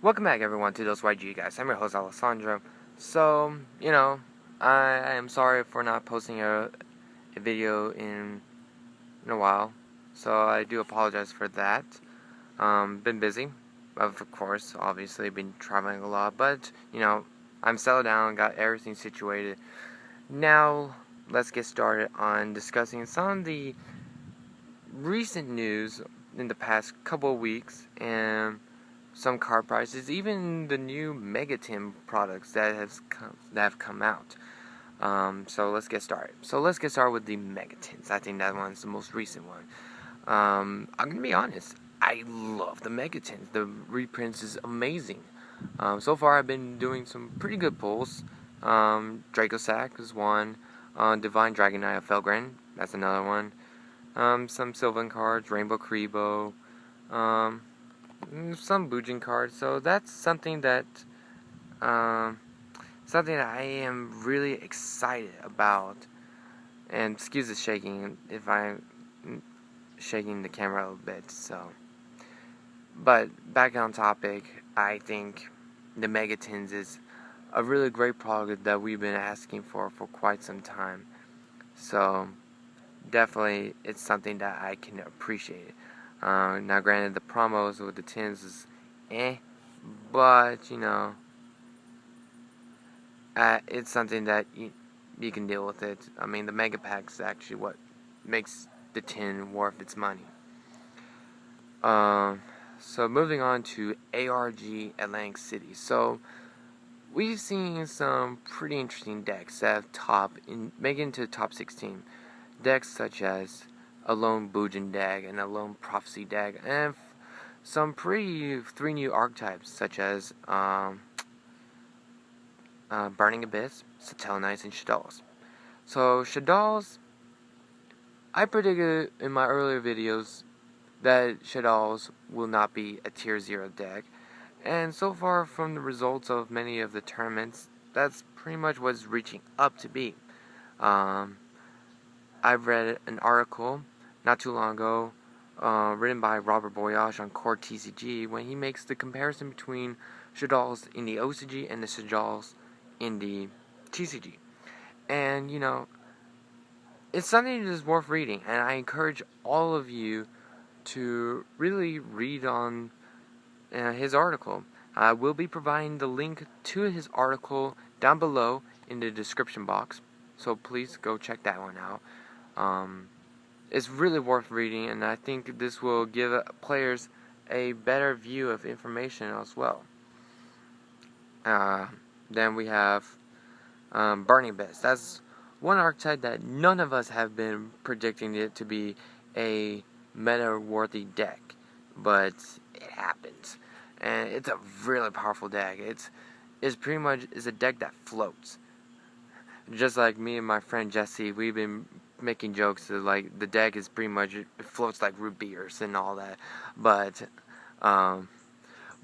Welcome back, everyone, to ThoseYGOguys. I'm your host, Alessandro. So, I am sorry for not posting a video in a while. So, I do apologize for that. Been busy, of course, obviously, been traveling a lot, but, I'm settled down, got everything situated. Now, let's get started on discussing some of the recent news in the past couple of weeks, and some car prices, even the new Metagame products that have come out. So let's get started. So let's get started with the Megatins. I think that one's the most recent one. I'm gonna be honest. I love the Megatins. The reprints is amazing. So far, I've been doing some pretty good pulls. Draco Sack is one. Divine Dragonite of Felgren. That's another one. Some Sylvan cards. Rainbow Kribo. Some Bujin cards. So that's something that I am really excited about. And excuse the shaking if I'm shaking the camera a little bit. So, but back on topic, I think the Megatins is a really great product that we've been asking for quite some time. So definitely, it's something that I can appreciate. Now, granted, the promos with the tins is but it's something that you can deal with it. I mean, the mega pack is actually what makes the tin worth its money. So moving on to ARG Atlantic City. So we've seen some pretty interesting decks that have make it into the top 16. Decks such as a lone Bujin deck and a lone Prophecy deck, and some three new archetypes such as Burning Abyss, Satellites, and Shaddolls. So Shaddolls, I predicted in my earlier videos that Shaddolls will not be a tier 0 deck, and so far from the results of many of the tournaments, that's pretty much what it's reaching up to be. I've read an article not too long ago written by Robert Boyage on Core TCG when he makes the comparison between Shaddolls in the OCG and the Shaddolls in the TCG. And, it's something that is worth reading, and I encourage all of you to really read on his article. I will be providing the link to his article down below in the description box, so please go check that one out. It's really worth reading, and I think this will give players a better view of information as well. Then we have Burning Abyss. That's one archetype that none of us have been predicting it to be a meta-worthy deck, but it happens, and it's a really powerful deck. It's pretty much a deck that floats. Just like me and my friend Jesse, we've been making jokes that like the deck is pretty much it floats like root beers and all that, but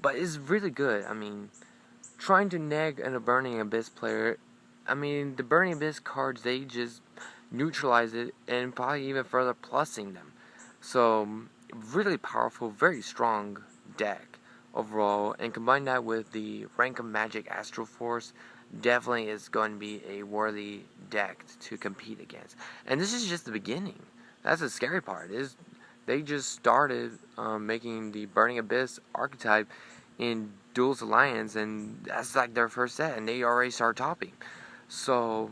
it's really good. I mean, trying to neg a Burning Abyss player, I mean, the Burning Abyss cards, they just neutralize it and probably even further plussing them. So, really powerful, very strong deck overall, and combine that with the Rank of Magic Astral Force, definitely is going to be a worthy deck to compete against. And this is just the beginning. That's the scary part, is they just started making the Burning Abyss archetype in Duels Alliance, and that's like their first set, and they already start topping. So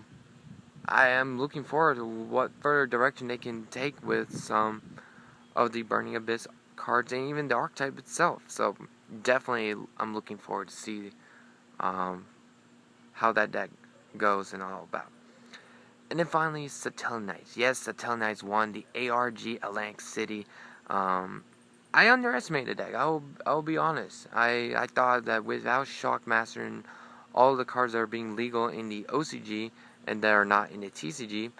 I am looking forward to what further direction they can take with some of the Burning Abyss cards and even the archetype itself. So definitely I'm looking forward to see how that deck goes and all about. And then finally, Satellites. Yes, Satellites won the ARG Atlantic City. I underestimated the deck. I'll be honest. I thought that without Shockmaster and all the cards that are being legal in the OCG and that are not in the TCG,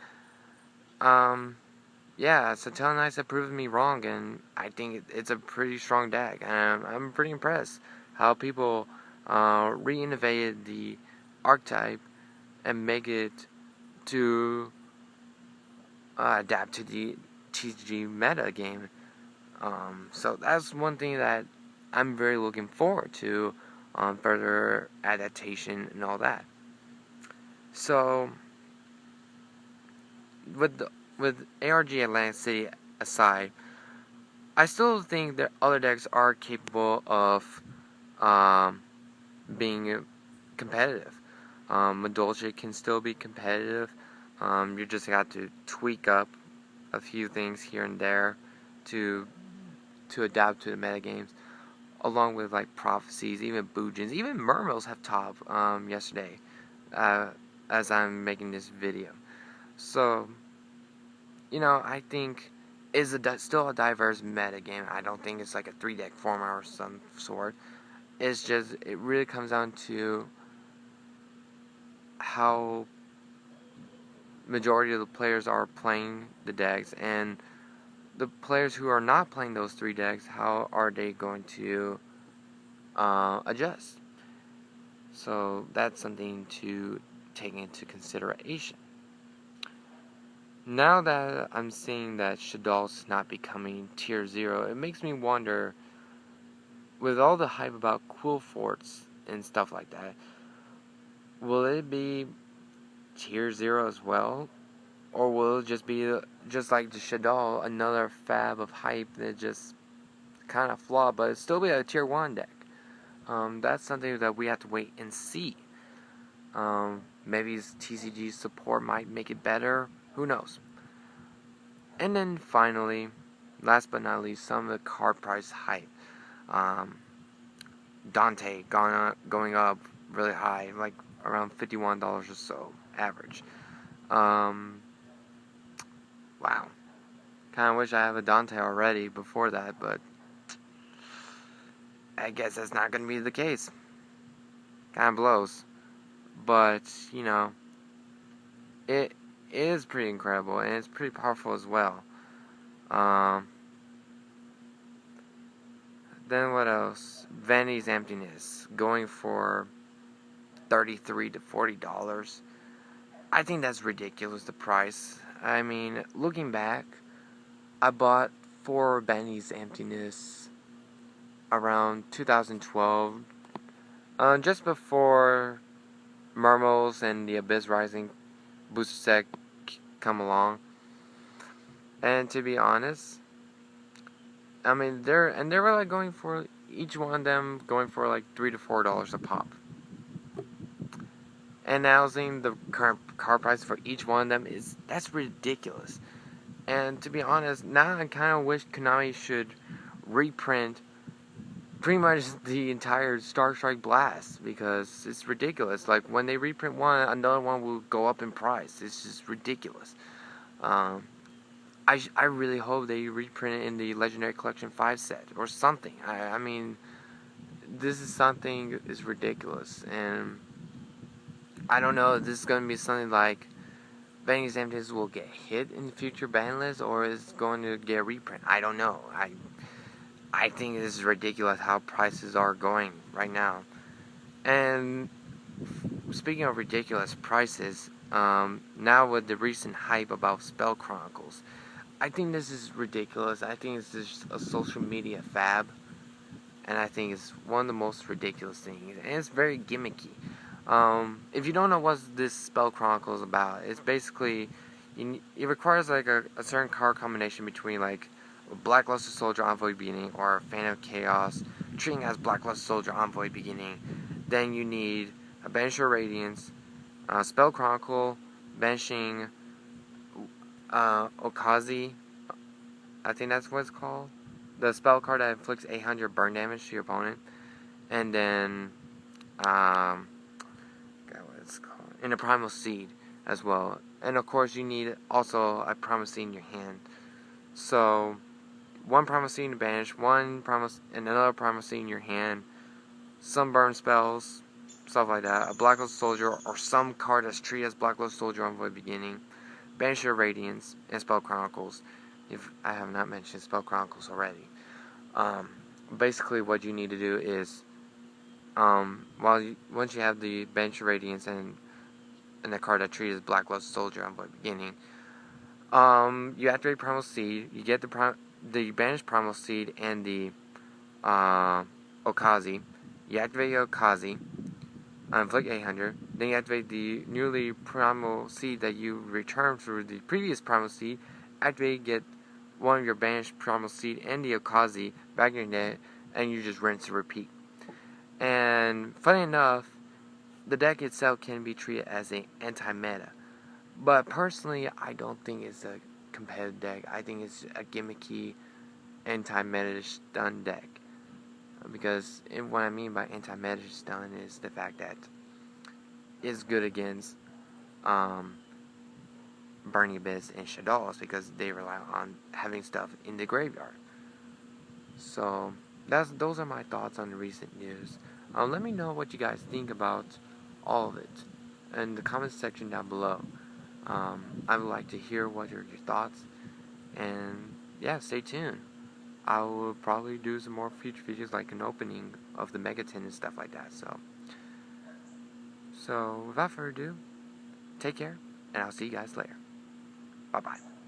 yeah, Satellites have proven me wrong, and I think it's a pretty strong deck. And I'm pretty impressed how people re-innovated the archetype and make it to adapt to the TCG meta game. So that's one thing that I'm very looking forward to further adaptation and all that. So with ARG Atlantic City aside, I still think that other decks are capable of being competitive. Madolche can still be competitive. You just got to tweak up a few things here and there to adapt to the metagames, along with like prophecies, even Boojins, even Mermils have top yesterday, as I'm making this video. So, I think is still a diverse metagame. I don't think it's like a 3-deck format or some sort. It's just, it really comes down to how majority of the players are playing the decks, and the players who are not playing those 3 decks, how are they going to adjust? So that's something to take into consideration. Now that I'm seeing that Shaddoll's not becoming tier 0, it makes me wonder, with all the hype about cool forts and stuff like that, will it be tier 0 as well? Or will it just be, just like the Shaddol, another fab of hype that just kind of flawed, but it'll still be a tier 1 deck? That's something that we have to wait and see. Maybe TCG support might make it better. Who knows? And then finally, last but not least, some of the card price hype. Dante going up really high, like around $51 or so, average. Wow. Kind of wish I have a Dante already before that, but I guess that's not going to be the case. Kind of blows. But, it is pretty incredible, and it's pretty powerful as well. Then what else? Vanity's Emptiness, going for $33 to $40. I think that's ridiculous, the price. I mean, looking back, I bought 4 Vanity's Emptiness around 2012, just before Mermals and the Abyss Rising booster set come along. And to be honest, I mean, they were like going for, each one of them going for like $3 to $4 a pop. And now seeing the current card price for each one of them that's ridiculous. And to be honest, now I kind of wish Konami should reprint pretty much the entire Star Strike Blast, because it's ridiculous. Like, when they reprint one, another one will go up in price. It's just ridiculous. I really hope they reprint it in the Legendary Collection 5 set or something. I mean, this is something is ridiculous, and I don't know if this is going to be something like Vanity's Emptiness will get hit in the future ban list, or is going to get a reprint. I don't know. I think this is ridiculous how prices are going right now. And speaking of ridiculous prices, now with the recent hype about Spell Chronicles, I think this is ridiculous. I think it's just a social media fab, and I think it's one of the most ridiculous things, and it's very gimmicky. If you don't know what this Spell Chronicles is about, it's basically, it requires like a certain card combination between like Blackluster Soldier Envoy beginning or Phantom Chaos, treating as Blackluster Soldier Envoy beginning. Then you need a Banisher Radiance, Spell Chronicle, benching Okazi, I think that's what it's called. The spell card that inflicts 800 burn damage to your opponent. And then, what it's called, and a Primal Seed as well. And of course you need also a Primal Seed in your hand. So, one Primal Seed to banish, and another Primal Seed in your hand, some burn spells, stuff like that, a Blackluster Soldier, or some card that's treated as Blackluster Soldier Envoy beginning, Banisher Radiance, and Spell Chronicles, if I have not mentioned Spell Chronicles already. Basically what you need to do is, once you have the Banisher Radiance and the card that treated as Blackluster Soldier Envoy beginning, you activate Primal Seed, you get the banished Primal Seed and the Okazi. you activate your Kazi, inflict 800, then you activate the newly primal seed that you returned through the previous primal seed, activate, get one of your banished primal seed and the Okazi back in your deck, and you just rinse and repeat. And funny enough, the deck itself can be treated as an anti-meta, but personally I don't think it's a competitive deck. I think it's a gimmicky anti-meta stun deck, because what I mean by anti-meta stun is the fact that it's good against Burning Abyss and Shadows because they rely on having stuff in the graveyard. So those are my thoughts on the recent news. Let me know what you guys think about all of it in the comments section down below. I would like to hear what are your thoughts, and yeah, stay tuned. I will probably do some more future videos like an opening of the Megaton and stuff like that. So without further ado, take care, and I'll see you guys later. Bye bye.